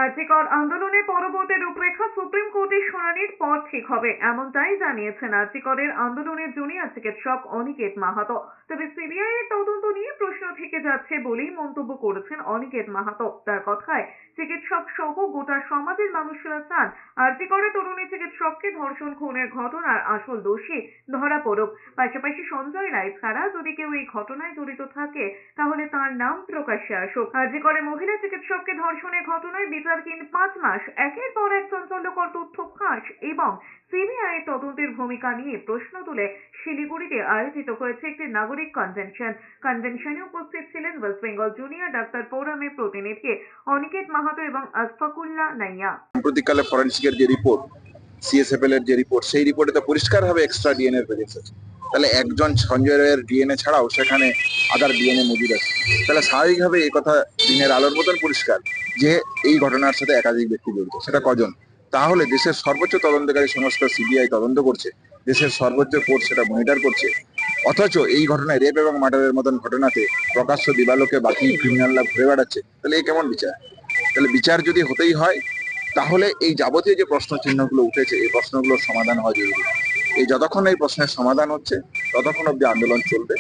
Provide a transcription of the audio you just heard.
আর্জিকর আন্দোলনের পরবর্তী রূপরেখা সুপ্রিম কোর্টের শুনানির পর ঠিক হবে, এমনটাই জানিয়েছেন আর্জিকরের আন্দোলনের জুনিয়র চিকিৎসক অনিকেত মাহাতো। তবে সিবিআই এর তদন্ত নিয়ে প্রশ্ন থেকে যাচ্ছে বলেই মন্তব্য করেছেন অনিকেত মাহাতো। তার কথায়, চিকিৎসক সহ গোটা সমাজের মানুষরা চান আর্জিকরে তরুণী চিকিৎসককে ধর্ষণ খুনের ঘটনার আসল দোষী ধরা পড়ুক। পাশাপাশি সঞ্জয় রায় ছাড়া যদি কেউ এই ঘটনায় জড়িত থাকে তাহলে তার নাম প্রকাশ্যে আসুক। আর্জিকরে মহিলা চিকিৎসককে ধর্ষণের ঘটনায় বিচারহীন ৫ মাস একের পর এক চাঞ্চল্যকর তথ্য ফাঁস এবং সিবিআই এর তদন্তের ভূমিকা নিয়ে প্রশ্ন তুলে শিলিগুড়িতে আয়োজিত হয়েছে একটি নাগরিক কনভেনশনে উপস্থিত ছিলেন ওয়েস্ট বেঙ্গল জুনিয়র ডাক্তার ফোরামের প্রতিনিধি অনিকেত মাহাতো এবং আশফাকুল্লাহ নাইয়া। সাম্প্রতিককালে ফরেনসিকের যে রিপোর্ট, সিএসএফএল এর যে রিপোর্ট, সেই রিপোর্টে তো পরিষ্কারভাবে এক্সট্রা ডিএনএ এর প্রেজেন্স আছে। তাহলে একজন সঞ্জয় রায়ের ডিএনএ ছাড়াও সেখানে আদার ডিএনএ মজুদ আছে। তাহলে স্বাভাবিকভাবে এই কথা দিনের আলোর মতন পরিষ্কার যে এই ঘটনার সাথে একাধিক ব্যক্তি জড়িত। সেটা কজন? তাহলে দেশের সর্বোচ্চ তদন্তকারী সংস্থা সিবিআই তদন্ত করছে, দেশের সর্বোচ্চ কোর্ট সেটা মনিটর করছে, অথচ এই ঘটনায় রেপ এবং মার্ডারের মতন ঘটনাতে প্রকাশ্য দিবালোকে বাকি ক্রিমিনালরা ঘুরে বেড়াচ্ছে। তাহলে এই কেমন বিচার? তাহলে বিচার যদি হতেই হয় তাহলে এই যাবতীয় যে প্রশ্ন চিহ্নগুলো উঠেছে, এই প্রশ্নগুলোর সমাধান হওয়া জরুরি। যতক্ষণ এই প্রশ্নের সমাধান হচ্ছে ততক্ষণ অব্দি আন্দোলন চলবে।